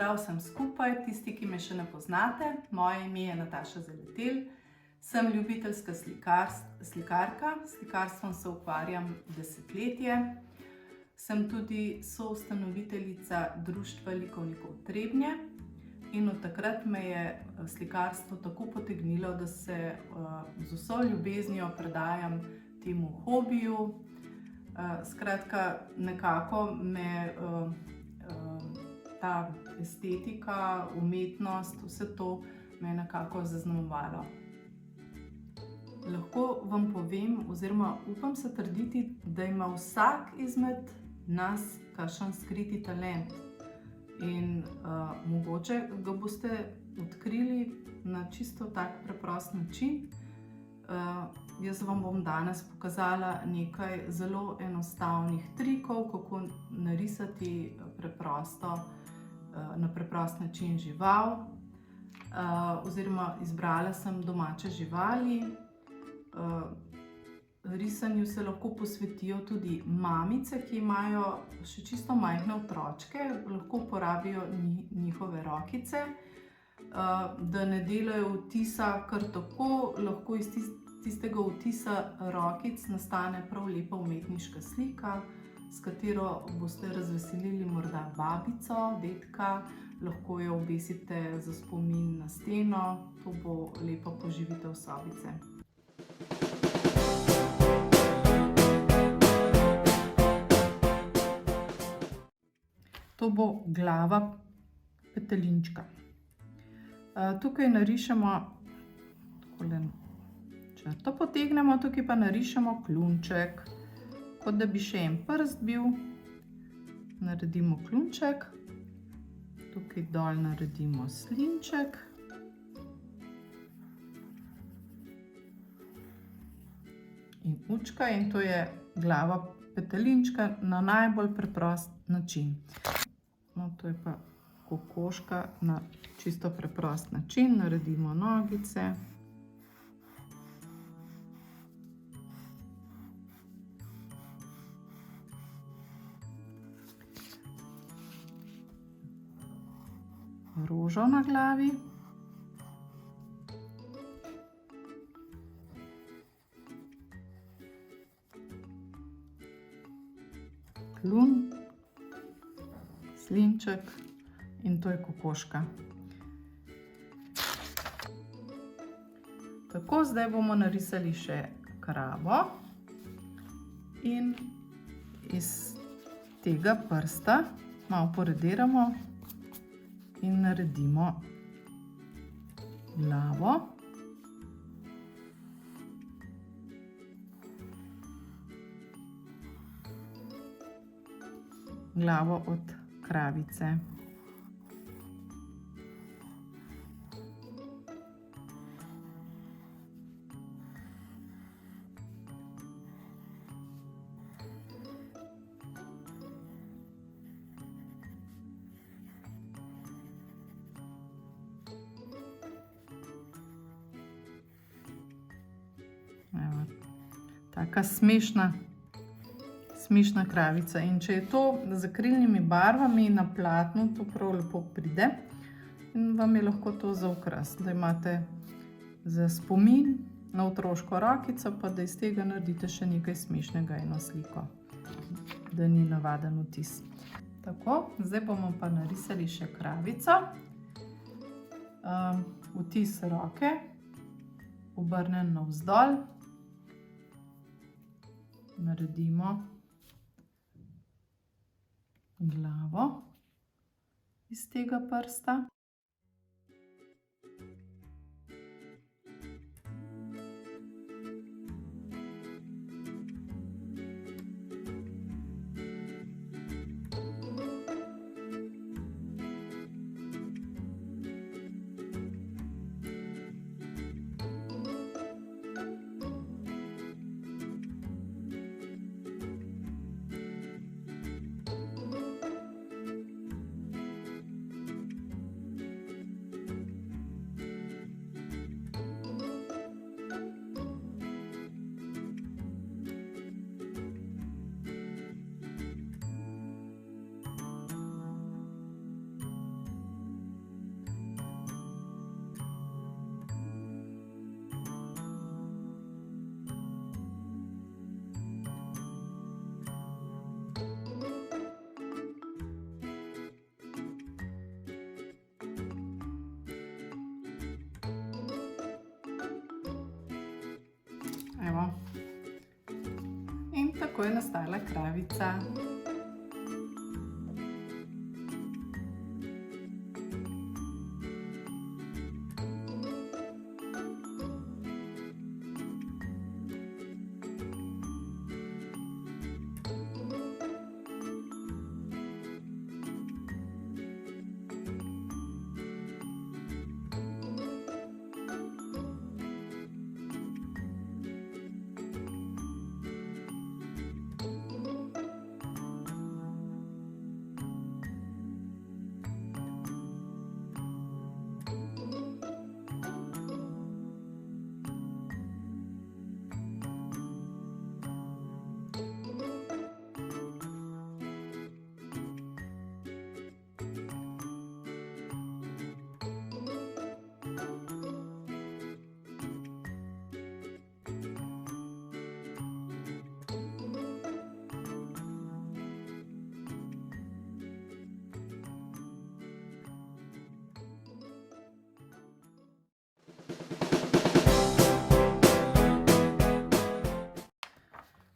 pozdrav vsem skupaj, tisti, ki me še ne poznate. Moje ime je Nataša Zaletelj, sem ljubiteljska slikarka, s slikarstvom se ukvarjam desetletje. Sem tudi soustanoviteljica Društva likovnikov Trebnje in od takrat me je slikarstvo tako potegnilo, da se z vso ljubeznijo predajam temu hobiju. Skratka, nekako me ta estetika, umetnost, vse to me je nekako zaznamovalo. Lahko vam povem, oziroma upam se trditi, da ima vsak izmed nas kakšen skriti talent. In mogoče ga boste odkrili na čisto tak preprost način. Jaz vam bom danes pokazala nekaj zelo enostavnih trikov, kako narisati na preprost način žival. Oziroma izbrala sem domače živali. Risanju se lahko posvetijo tudi mamice, ki imajo še čisto majhne otročke, lahko uporabijo njihove rokice. Da ne delajo vtisa kar tako, lahko iz tistega vtisa rokic nastane prav lepa umetniška slika, s katero boste razveselili morda babico, dedka, lahko jo obesite za spomin na steno, to bo lepa poživitev sobice. To bo glava petelinčka. Tukaj narišemo, takole črto potegnemo, tukaj pa narišemo klunček, kot da bi še en prst bil. Naredimo klunček, tukaj dol naredimo slinček. In učka, in to je glava petelinčka na najbolj preprost način. No, to je pa kokoška na čisto preprost način. Naredimo nogice. Rožo na glavi. Kljun, slinček in to je kokoška. Tako, zdaj bomo narisali še kravo in iz tega prsta malo porediramo in naredimo glavo. Glavo od kravice. Evo, taka smešna kravica. In če je to z akrilnimi barvami na platnu, to prav lepo pride in vam je lahko to za okras, da imate za spomin na otroško rokico, pa da iz tega naredite še nekaj smešnega, eno sliko, da ni navaden vtis. Tako, zdaj bomo pa narisali še kravico. Vtis roke, obrnen navzdol, naredimo glavo iz tega prsta. Evo. In tako je nastala kravica.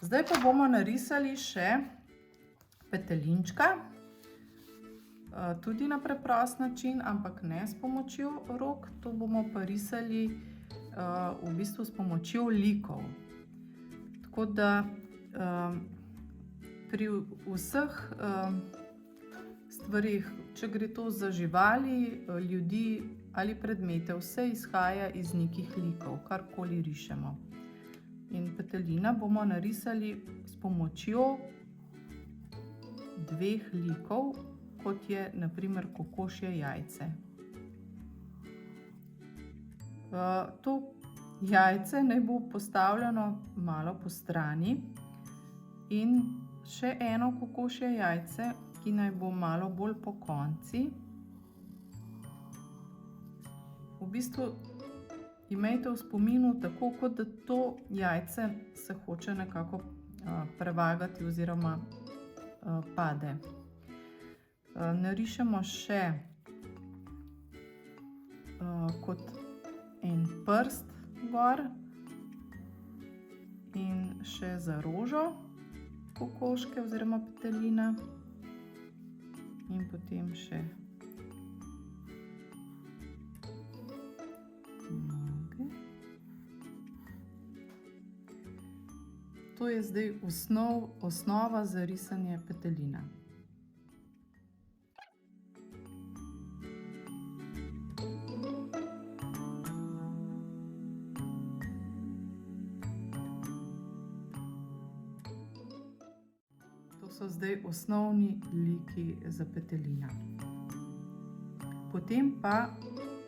Zdaj pa bomo narisali še petelinčka, tudi na preprost način, ampak ne s pomočjo rok. To bomo pa risali v bistvu s pomočjo likov. Tako da pri vseh stvarih, če gre to za živali, ljudi ali predmete, vse izhaja iz nekih likov, karkoli rišemo. In petelina bomo narisali s pomočjo dveh likov, kot je na primer kokošje jajce. To jajce naj bo postavljeno malo po strani in še eno kokošje jajce, ki naj bo malo bolj pokonci. V bistvu imejte v spominu tako, kot da to jajce se hoče nekako prevagati oziroma pade. Narišemo še kot en prst gor in še za rožo kokoške oziroma petelina in potem še noge. To je zdaj osnova za risanje petelina. To so zdaj osnovni liki za petelina. Potem pa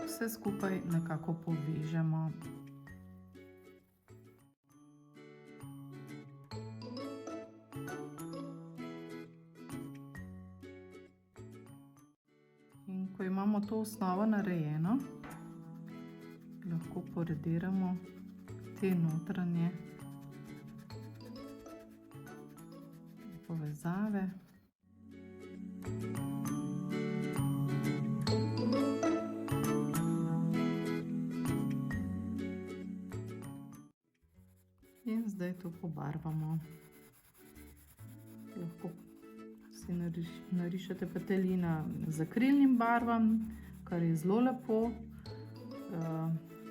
vse skupaj nekako povežemo. In ko imamo to osnovo narejeno, lahko porediramo te notranje povezave. In zdaj to pobarvamo. Lahko si narišete petelina z akrilnim barvam, kar je zelo lepo,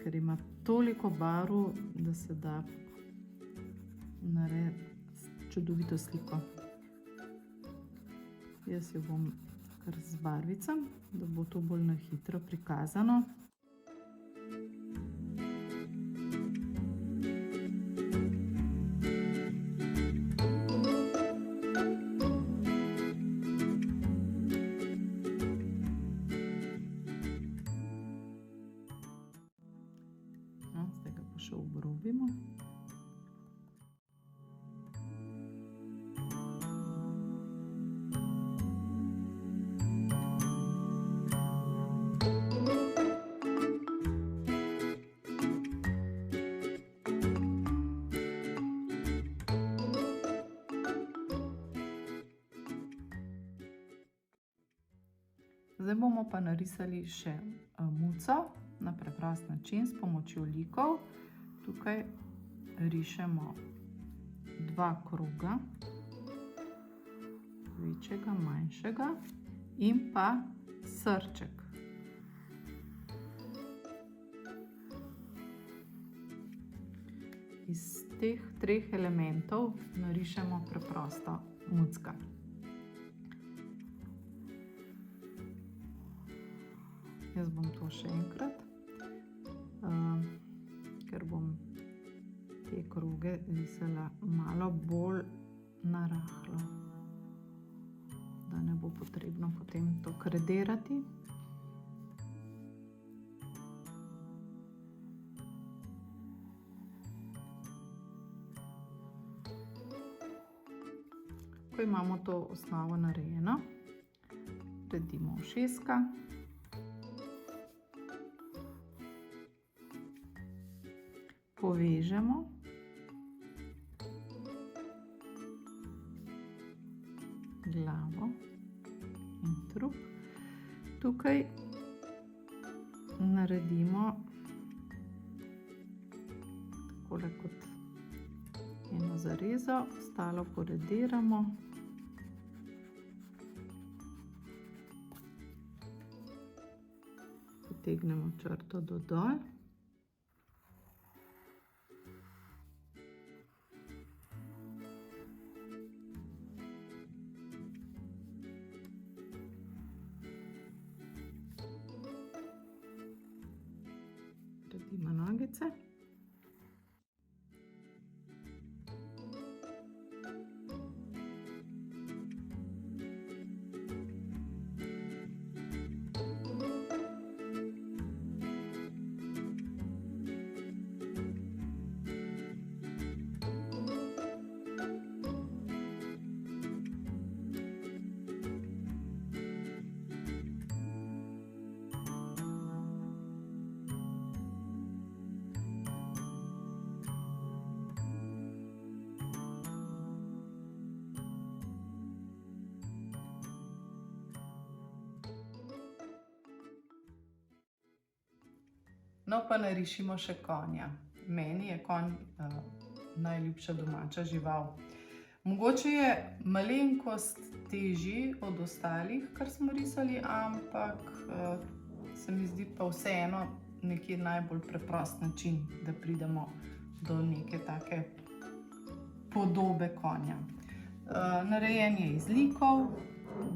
ker ima toliko barv, da se da narediti čudovito sliko. Jaz jo bom kar z barvicam, da bo to bolj na hitro prikazano. Zdaj ga pa še obrobimo. Zdaj bomo pa narisali še muco na preprost način s pomočjo likov. Tukaj rišemo 2 kroga, večjega, manjšega in pa srček. Iz teh 3 elementov narišemo preprosto mucka. Jaz bom to še enkrat, ker bom te kroge risala malo bolj narahlo, da ne bo potrebno potem to kredirati. Ko imamo to osnovo narejeno, naredimo ušeska. Povežemo. Glavo in trup. Tukaj naredimo takole kot eno zarezo, ostalo porediramo. Potegnemo črto do dol. Naredimo nogice. No, pa narišimo še konja. Meni je konj najljubša domača žival. Mogoče je malenkost težji od ostalih, kar smo risali, ampak se mi zdi pa vseeno nekje najbolj preprost način, da pridemo do neke take podobe konja. Narejen je iz likov.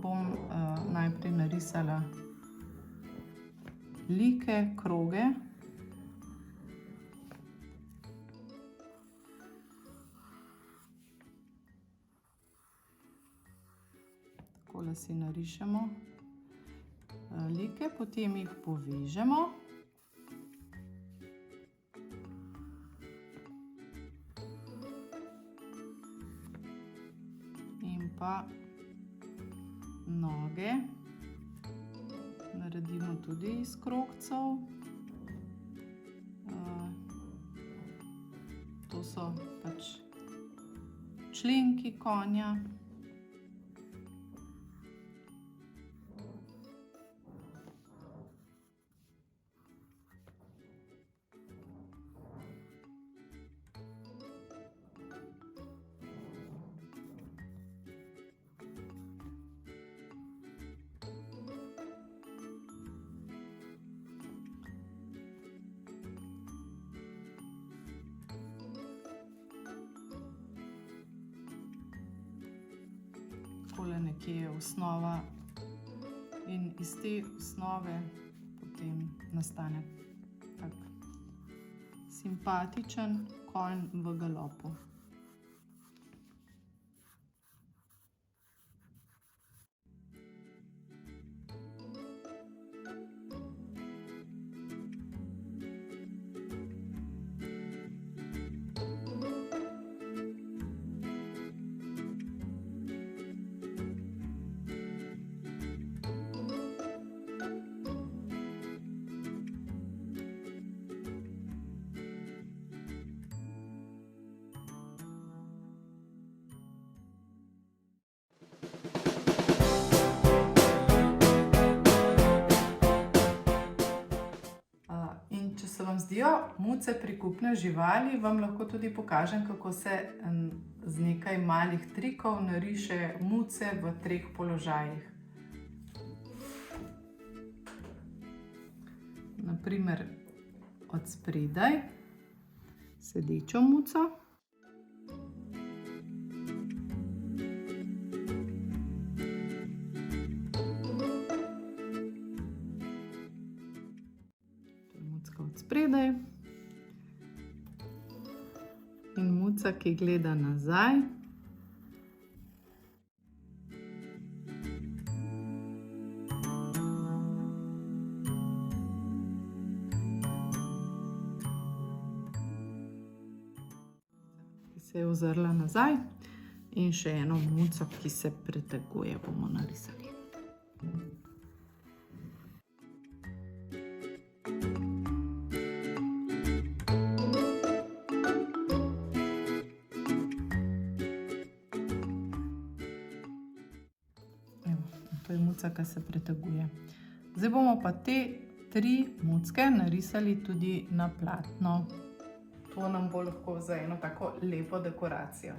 Bom najprej narisala like, kroge. Takole si narišemo like, potem jih povežemo. In pa noge naredimo tudi iz krogcev. To so pač členki konja. Takole nekje je osnova in iz te osnove potem nastane tak simpatičen konj v galopu. vam zdijo muce prikupne živali, vam lahko tudi pokažem, kako se z nekaj malih trikov nariše muce v 3 položajih. Na primer, od spredaj sedečo muco. Mucka od spredaj. In muca, ki gleda nazaj. Se je ozrla nazaj in še eno muco, ki se preteguje, bomo narisali. Evo, to je muca, ki se preteguje. Zdaj bomo pa te 3 mucke narisali tudi na platno. To nam bo lahko za eno tako lepo dekoracijo.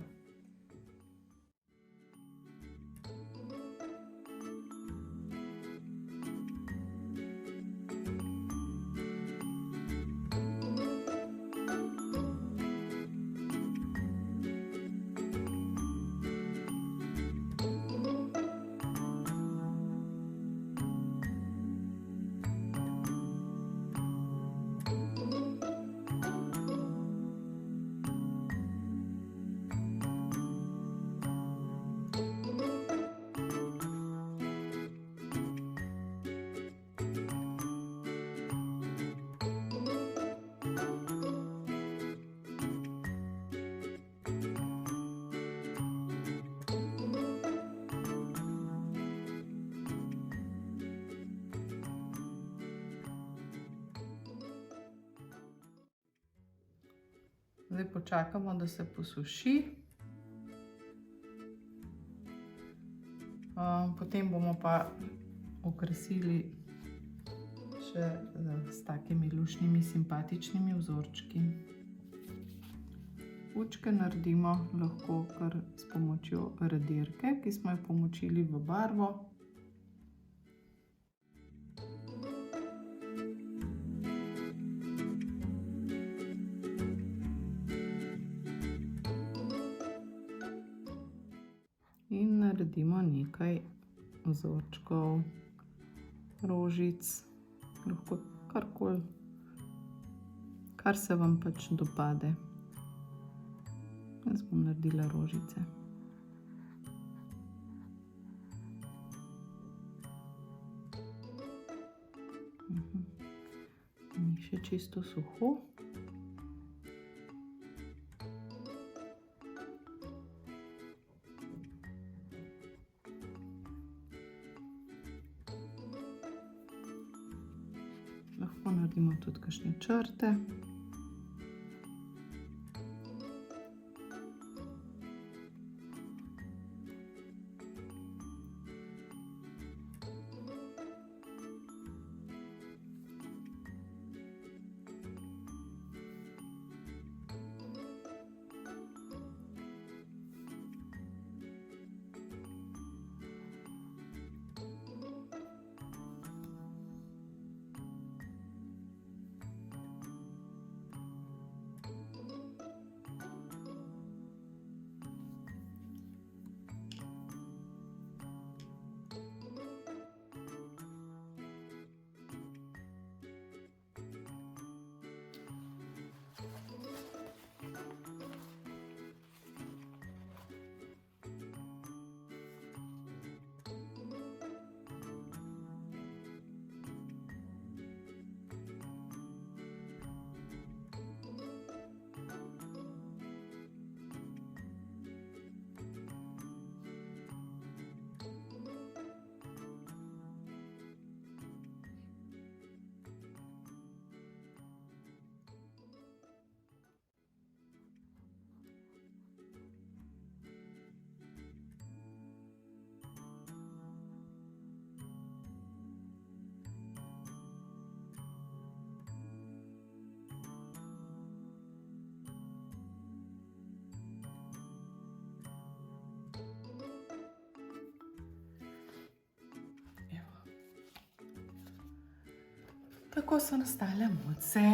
Zdaj počakamo, da se posuši. Potem bomo pa okrasili še s takimi luštnimi, simpatičnimi vzorčki. Bučke naredimo lahko kar s pomočjo radirke, ki smo jo pomočili v barvo. In naredimo nekaj vzorčkov, rožic, lahko karkoli, kar se vam pač dopade. Jaz bom naredila rožice. Ni še čisto suho. Lahko naredimo tudi kakšne črte. Tako so nastale muce.